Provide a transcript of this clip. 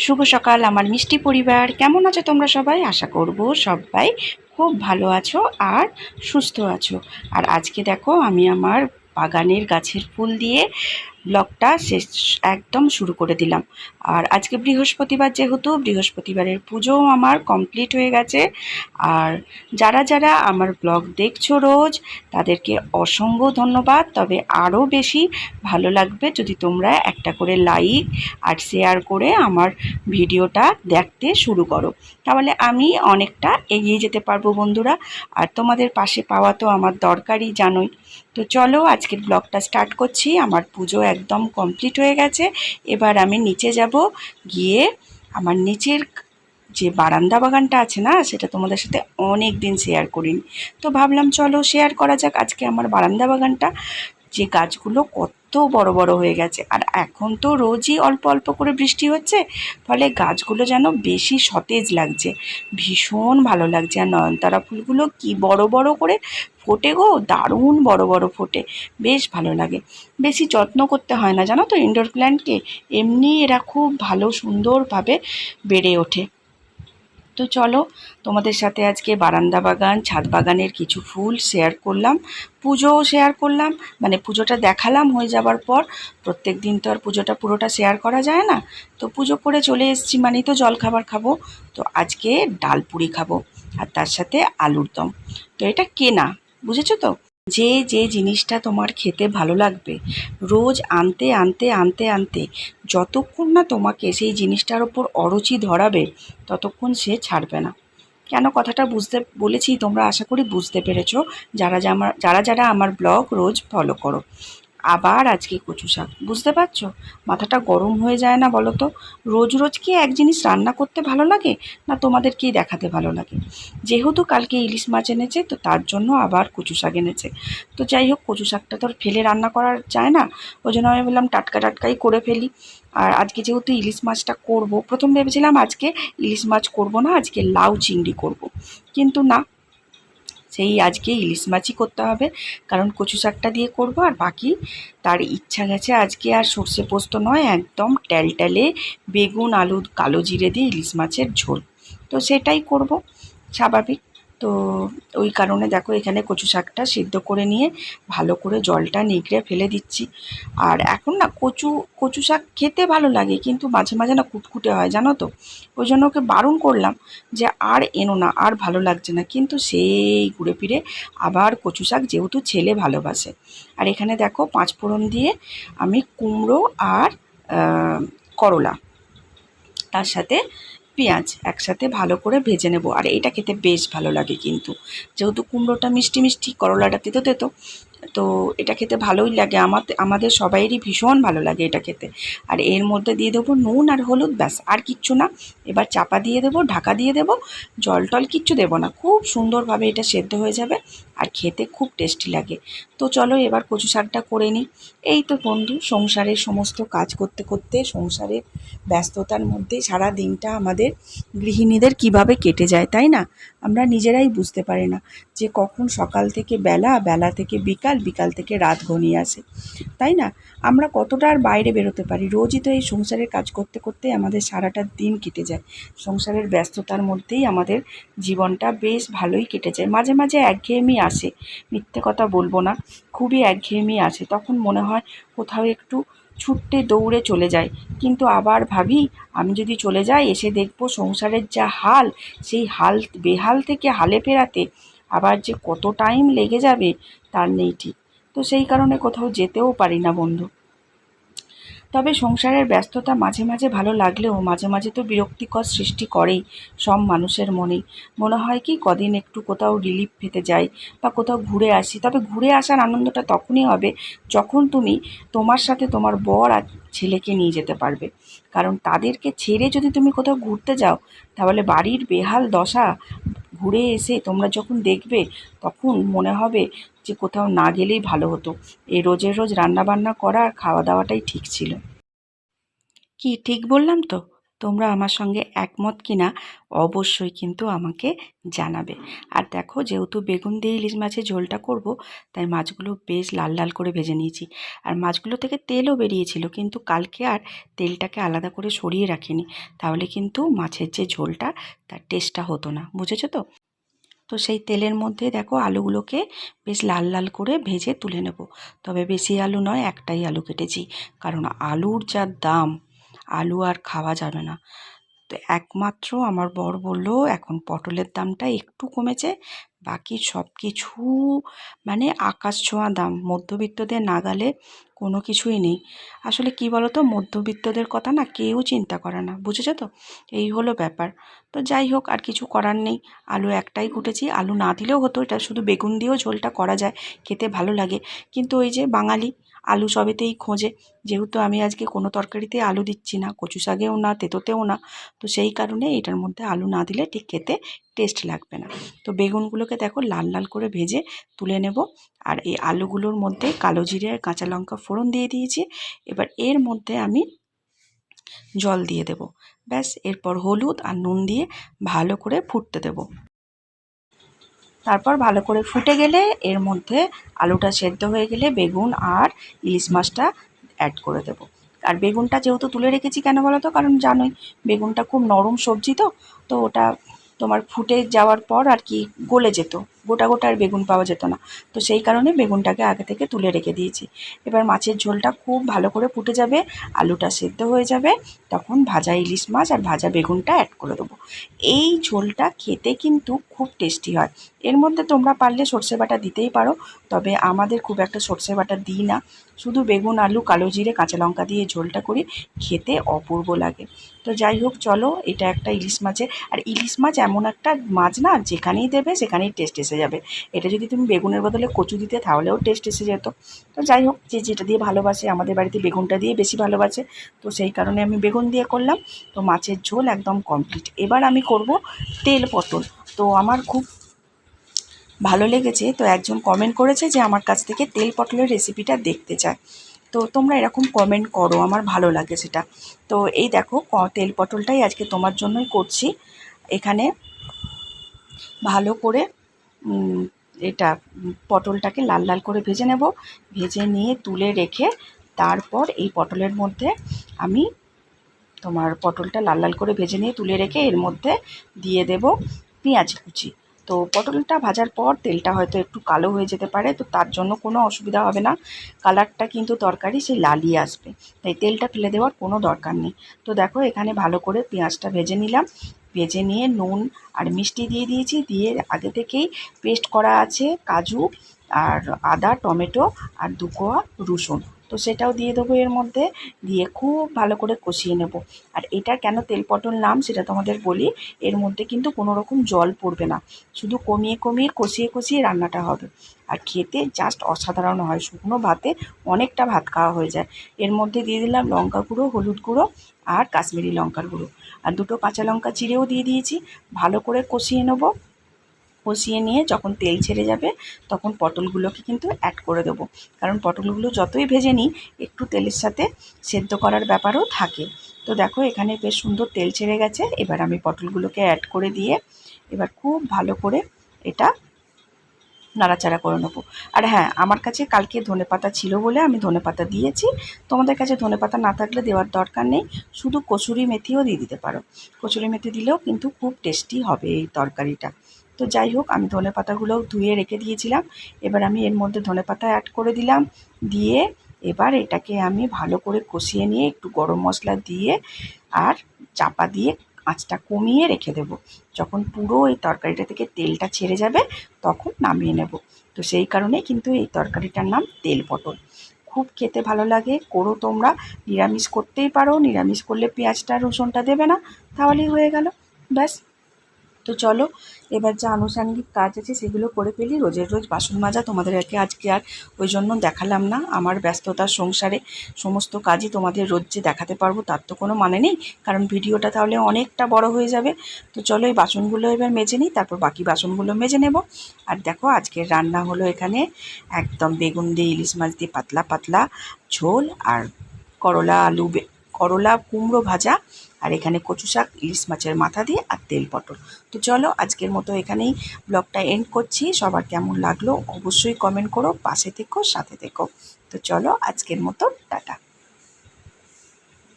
শুভ সকাল আমার মিষ্টি পরিবার, কেমন আছো তোমরা সবাই? আশা করব সবাই খুব ভালো আছো আর সুস্থ আছো। আর আজকে দেখো আমি আমার বাগানের গাছের ফুল দিয়ে ব্লগটা শেষ একদম শুরু করে দিলাম। আর আজকে বৃহস্পতিবার, যেহেতু বৃহস্পতিবারের পুজোও আমার কমপ্লিট হয়ে গেছে। আর যারা যারা আমার ব্লগ দেখছো রোজ, তাদেরকে অসংখ্য ধন্যবাদ। তবে আরও বেশি ভালো লাগবে যদি তোমরা একটা করে লাইক আর শেয়ার করে আমার ভিডিওটা দেখতে শুরু করো, তাহলে আমি অনেকটা এগিয়ে যেতে পারবো বন্ধুরা। আর তোমাদের পাশে পাওয়া তো আমার দরকারই, জানোই। তো চলো আজকের ব্লগটা স্টার্ট করছি। আমার পুজো একদম কমপ্লিট হয়ে গেছে। এবার আমি নিচে যাব, গিয়ে আমার নিচের যে বারান্দা বাগানটা আছে না, সেটা তোমাদের সাথে অনেক দিন শেয়ার করিনি। তো ভাবলাম চলো শেয়ার করা যাক আজকে আমার বারান্দা বাগানটা। যে গাছগুলো কত বড় বড় হয়ে গেছে, আর এখন তো রোজই অল্প অল্প করে বৃষ্টি হচ্ছে, ফলে গাছগুলো যেন বেশি সতেজ লাগছে, ভীষণ ভালো লাগছে। আর নয়নতারা ফুলগুলো কি বড় বড় করে ফোটে গো, দারুণ বড় বড় ফোটে, বেশ ভালো লাগে। বেশি যত্ন করতে হয় না জানো তো ইনডোর প্ল্যান্টকে, এমনি এরা খুব ভালো সুন্দরভাবে বেড়ে ওঠে। তো চলো তোমাদের সাথে আজকে বারান্দা বাগান, ছাদ বাগানের কিছু ফুল শেয়ার করলাম, পুজোও শেয়ার করলাম। মানে পুজোটা দেখালাম হয়ে যাবার পর, প্রত্যেক দিন তো আর পুজোটা পুরোটা শেয়ার করা যায় না। তো পুজো করে চলে এসেছি মানেই তো জলখাবার খাবো। তো আজকে ডাল পুরি খাবো, আর তার সাথে আলুর দম। তো এটা কেনা, বুঝেছো তো? যে যে জিনিসটা তোমার খেতে ভালো লাগবে, রোজ আনতে আনতে আনতে আনতে যতক্ষণ না তোমাকে সেই জিনিসটার ওপর অরুচি ধরাবে, ততক্ষণ সে ছাড়বে না। কেন কথাটা বুঝতে বলেছি তোমরা আশা করি বুঝতে পেরেছো, যারা যারা আমার ব্লগ রোজ ফলো করো। আবার আজকে কচু শাক, বুঝতে পারছো? মাথাটা গরম হয়ে যায় না বলো তো? রোজ রোজ কি এক জিনিস রান্না করতে ভালো লাগে, না তোমাদেরকেই দেখাতে ভালো লাগে? যেহেতু কালকে ইলিশ মাছ এনেছে, তো তার জন্য আবার কচু শাক এনেছে। তো যাই হোক, কচু শাকটা তো আর ফেলে রান্না করা যায় না, ওই জন্য আমি বললাম টাটকা টাটকাই করে ফেলি। আর আজকে যেহেতু ইলিশ মাছটা করব, প্রথম ভেবেছিলাম আজকে ইলিশ মাছ করব না, আজকে লাউ চিংড়ি করব, কিন্তু না, সেই আজকে ইলিশ মাছই করতে হবে, কারণ কচু শাকটা দিয়ে করব। আর বাকি তার ইচ্ছা গেছে আজকে আর সর্ষে পোস্ত নয়, একদম ট্যালট্যালে বেগুন আলু কালো জিরে দিয়ে ইলিশ মাছের ঝোল। তো সেটাই করব, স্বাভাবিক। তো ওই কারণে দেখো এখানে কচু শাকটা সিদ্ধ করে নিয়ে ভালো করে জলটা নিগড়ে ফেলে দিচ্ছি। আর এখন না কচু শাক খেতে ভালো লাগে, কিন্তু মাঝে মাঝে না কুটকুটে হয় জানো তো, ওই জন্য ওকে বারণ করলাম যে আর এনো না, আর ভালো লাগছে না, কিন্তু সেই ঘুরে ফিরে আবার কচু শাক, যেহেতু ছেলে ভালোবাসে। আর এখানে দেখো পাঁচফোড়ন দিয়ে আমি কুমড়ো আর করলা, তার সাথে পেঁয়াজ একসাথে ভালো করে ভেজে নেব। আর এটা খেতে বেশ ভালো লাগে, কিন্তু যেহেতু কুমড়োটা মিষ্টি মিষ্টি, করলাটা তেতো তেতো, তো এটা খেতে ভালোই লাগে। আমাদের সবাইয়েরই ভীষণ ভালো লাগে এটা খেতে। আর এর মধ্যে দিয়ে দেবো নুন আর হলুদ, ব্যাস আর কিচ্ছু না। এবার চাপা দিয়ে দেবো, ঢাকা দিয়ে দেবো, জল টল কিচ্ছু দেবো না, খুব সুন্দরভাবে এটা সেদ্ধ হয়ে যাবে, আর খেতে খুব টেস্টি লাগে। তো চলো এবার কচু শাকটা করে নিই। এই তো বন্ধু, সংসারের সমস্ত কাজ করতে করতে, সংসারের ব্যস্ততার মধ্যে সারা দিনটা আমাদের গৃহিণীদের কিভাবে কেটে যায়, তাই না? আমরা নিজেরাই বুঝতে পারি না যে কখন সকাল থেকে বেলা, বেলা থেকে বিকাল, বিকাল থেকে রাত ঘনিয়ে আসে, তাই না? আমরা কতটা আর বাইরে বেরোতে পারি? রোজই তো এই সংসারের কাজ করতে করতে আমাদের সারাটা দিন কেটে যায়। সংসারের ব্যস্ততার মধ্যেই আমাদের জীবনটা বেশ ভালোই কেটে যায়। মাঝে মাঝে একঘেয়েমি আসে, মিথ্যে কথা বলবো না, খুবই একঘেয়েমি আসে। তখন মনে হয় কোথাও একটু ছুটতে দৌড়ে চলে যায়, কিন্তু আবার ভাবি আমি যদি চলে যাই, এসে দেখবো সংসারের যা হাল, সেই হাল বেহাল থেকে হালে ফেরাতে আবার যে কত টাইম লেগে যাবে তার নেই ঠিক। তো সেই কারণে কোথাও যেতেও পারি না বন্ধু। তবে সংসারের ব্যস্ততা মাঝে মাঝে ভালো লাগলেও মাঝে মাঝে তো বিরক্তিকর সৃষ্টি করেই সব মানুষের মনেই। মনে হয় কি কদিন একটু কোথাও রিলিফ পেতে যাই, বা কোথাও ঘুরে আসি। তবে ঘুরে আসার আনন্দটা তখনই হবে যখন তুমি তোমার সাথে তোমার বর আর ছেলেকে নিয়ে যেতে পারবে। কারণ তাদেরকে ছেড়ে যদি তুমি কোথাও ঘুরতে যাও, তাহলে বাড়ির বেহাল দশা ঘুরে এসে তোমরা যখন দেখবে, তখন মনে হবে যে কোথাও না গেলেই ভালো হতো। এই রোজের রোজ রান্না বান্না করা আর খাওয়া দাওয়াটাই ঠিক ছিল। কি ঠিক বললাম তো? তোমরা আমার সঙ্গে একমত কিনা অবশ্যই কিন্তু আমাকে জানাবে। আর দেখো, যেহেতু বেগুন দিয়ে ইলিশ মাছের ঝোলটা করব, তাই মাছগুলো বেশ লাল লাল করে ভেজে নিয়েছি। আর মাছগুলো থেকে তেলও বেরিয়েছিল, কিন্তু কালকে আর তেলটাকে আলাদা করে সরিয়ে রাখিনি, তাহলে কিন্তু মাছের যে ঝোলটা তার টেস্টটা হতো না, বুঝেছো তো? তো সেই তেলের মধ্যে দেখো আলুগুলোকে বেশ লাল লাল করে ভেজে তুলে নেব। তবে বেশি আলু নয়, একটাই আলু কেটেছি, কারণ আলুর যা দাম, আলু আর খাওয়া যাবে না। তো একমাত্র আমার বর বলল এখন পটলের দামটা একটু কমেছে, বাকি সব কিছু মানে আকাশ ছোঁয়া দাম, মধ্যবিত্তদের নাগালে কোনো কিছুই নেই। আসলে কি বলো তো, মধ্যবিত্তদের কথা না কেউ চিন্তা করে না, বুঝেছো তো? এই হলো ব্যাপার। তো যাই হোক, আর কিছু করার নেই। আলু একটাই কুটেছি, আলু না দিলেও হতো, এটা শুধু বেগুন দিয়েও ঝোলটা করা যায়, খেতে ভালো লাগে। কিন্তু ওই যে বাঙালি আলু সবেতেই খোঁজে, যেহেতু আমি আজকে কোনো তরকারিতে আলু দিচ্ছি না, কচু শাকেও না, তেঁতোতেও না, তো সেই কারণে এটার মধ্যে আলু না দিলে ঠিক খেতে টেস্ট লাগবে না। তো বেগুনগুলোকে দেখো লাল লাল করে ভেজে তুলে নেব। আর এই আলুগুলোর মধ্যে কালো জিরে আর কাঁচা লঙ্কা ফোড়ন দিয়ে দিয়েছি। এবার এর মধ্যে আমি জল দিয়ে দেব, ব্যাস। এরপর হলুদ আর নুন দিয়ে ভালো করে ফুটতে দেব। তারপর ভালো করে ফুটে গেলে এর মধ্যে আলুটা সেদ্ধ হয়ে গেলে বেগুন আর ইলিশ মাছটা অ্যাড করে দেব। আর বেগুনটা যেহেতু তুলে রেখেছি কেন বলো তো, কারণ জানোই বেগুনটা খুব নরম সবজি, তো তো ওটা তোমার ফুটে যাওয়ার পর আর কি গলে যেত, গোটা গোটা আর বেগুন পাওয়া যেত না। তো সেই কারণে বেগুনটাকে আগে থেকে তুলে রেখে দিয়েছি। এবার মাছের ঝোলটা খুব ভালো করে ফুটে যাবে, আলুটা সেদ্ধ হয়ে যাবে, তখন ভাজা ইলিশ মাছ আর ভাজা বেগুনটা অ্যাড করে দেবো। এই ঝোলটা খেতে কিন্তু খুব টেস্টি হয়। এর মধ্যে তোমরা পারলে সর্ষে বাটা দিতেই পারো, তবে আমাদের খুব একটা সর্ষে বাটা দিই না, শুধু বেগুন আলু কালো জিরে কাঁচা লঙ্কা দিয়ে ঝোলটা করি, খেতে অপূর্ব লাগে। তো যাই হোক, চলো, এটা একটা ইলিশ মাছের, আর ইলিশ মাছ এমন একটা মাছ না, যেখানেই দেবে সেখানেই টেস্ট এসে যাবে। এটা যদি তুমি বেগুনের বদলে কচু দিতে, তাহলেও টেস্ট এসে যেত। তো যাই হোক, যে যেটা দিয়ে ভালোবাসে, আমাদের বাড়িতে বেগুনটা দিয়ে বেশি ভালোবাসে, তো সেই কারণে আমি বেগুন দিয়ে করলাম। তো মাছের ঝোল একদম কমপ্লিট। এবার আমি করব তেল পটল। তো আমার খুব ভালো লেগেছে, তো একজন কমেন্ট করেছে যে আমার কাছ থেকে তেল পটলের রেসিপিটা দেখতে চায়। তো তোমরা এরকম কমেন্ট করো, আমার ভালো লাগে সেটা। তো এই দেখো, তেল পটলটাই আজকে তোমার জন্যই করছি। এখানে ভালো করে এটা পটলটাকে লাল লাল করে ভেজে নেব। ভেজে নিয়ে তুলে রেখে তারপর এই পটলের মধ্যে আমি তোমার পটলটা লাল লাল করে ভেজে নিয়ে তুলে রেখে এর মধ্যে দিয়ে দেব পেঁয়াজ কুচি। তো পটলটা ভাজার পর তেলটা হয়তো একটু কালো হয়ে যেতে পারে, তো তার জন্য কোনো অসুবিধা হবে না, কালারটা কিন্তু তরকারি সেই লালই আসবে, তাই তেলটা ফেলে দেওয়ার কোনো দরকার নেই। তো দেখো, এখানে ভালো করে পেঁয়াজটা ভেজে নিলাম, ভেজে নিয়ে নুন আর মিষ্টি দিয়ে দিয়েছি, দিয়ে আগে থেকেই পেস্ট করা আছে কাজু আর আদা টমেটো আর 2 কোয়া রসুন, তো সেটাও দিয়ে দেবো এর মধ্যে, দিয়ে খুব ভালো করে কষিয়ে নেব। আর এটা কেন তেল পটল নাম সেটা তোমাদের বলি, এর মধ্যে কিন্তু কোনো রকম জল পড়বে না, শুধু কমিয়ে কমিয়ে কষিয়ে কষিয়ে রান্নাটা হবে। আর খেতে জাস্ট অসাধারণ হয়, শুকনো ভাতে অনেকটা ভাত খাওয়া হয়ে যায়। এর মধ্যে দিয়ে দিলাম লঙ্কা গুঁড়ো, হলুদ গুঁড়ো আর কাশ্মীরি লঙ্কার গুঁড়ো, আর 2টো কাঁচা লঙ্কা চিড়েও দিয়ে দিয়েছি। ভালো করে কষিয়ে নেব। কষিয়ে নিয়ে যখন তেল ছেড়ে যাবে, তখন পটলগুলোকে কিন্তু অ্যাড করে দেবো, কারণ পটলগুলো যতই ভেজে নিই একটু তেলের সাথে সেদ্ধ করার ব্যাপারও থাকে। তো দেখো, এখানে বেশ সুন্দর তেল ছেড়ে গেছে। এবার আমি পটলগুলোকে অ্যাড করে দিয়ে এবার খুব ভালো করে এটা নাড়াচাড়া করে নেবো। আর হ্যাঁ, আমার কাছে কালকে ধনেপাতা ছিল বলে আমি ধনেপাতা দিয়েছি, তোমাদের কাছে ধনেপাতা না থাকলে দেওয়ার দরকার নেই, শুধু কসুরি মেথিও দিয়ে দিতে পারো। কসুরি মেথি দিলেও কিন্তু খুব টেস্টি হবে এই তরকারিটা। তো যাই হোক, আমি ধনেপাতাগুলোও ধুয়ে রেখে দিয়েছিলাম, এবার আমি এর মধ্যে ধনেপাতা অ্যাড করে দিলাম, দিয়ে এবার এটাকে আমি ভালো করে কষিয়ে নিয়ে একটু গরম মশলা দিয়ে আর চাপা দিয়ে আঁচটা কমিয়ে রেখে দেবো। যখন পুরো এই তরকারিটা থেকে তেলটা ছেড়ে যাবে, তখন নামিয়ে নেব। তো সেই কারণেই কিন্তু এই তরকারিটার নাম তেল পটল। খুব খেতে ভালো লাগে, করো তোমরা। নিরামিষ করতেই পারো, নিরামিষ করলে পেঁয়াজটা রসুনটা দেবে না, তাহলেই হয়ে গেল, ব্যাস। তো চলো, এবার যা আনুষঙ্গিক কাজ আছে সেগুলো করে ফেলি। রোজের রোজ বাসন মাজা তোমাদেরকে আজকে আর ওই জন্য দেখালাম না, আমার ব্যস্ততার সংসারে সমস্ত কাজই তোমাদের রোজ যে দেখাতে পারবো তার তো কোনো মানে নেই, কারণ ভিডিওটা তাহলে অনেকটা বড় হয়ে যাবে। তো চলো, এই বাসনগুলো এবার মেজে নিই, তারপর বাকি বাসনগুলো মেজে নেব। আর দেখো, আজকের রান্না হলো এখানে একদম বেগুন দিয়ে ইলিশ মাছ দিয়ে পাতলা পাতলা ঝোল, আর করলা আলু করলা কুমড়ো ভাজা, আর এখানে কচু শাক ইলিশ মাছের মাথা দিয়ে, আর তেল পটল। তো চলো আজকের মতো এখানেই ব্লগটা এন্ড করছি। সবার কেমন লাগলো অবশ্যই কমেন্ট করো, পাশে থেকো, সাথে থেকো। তো চলো আজকের মতো টাটা।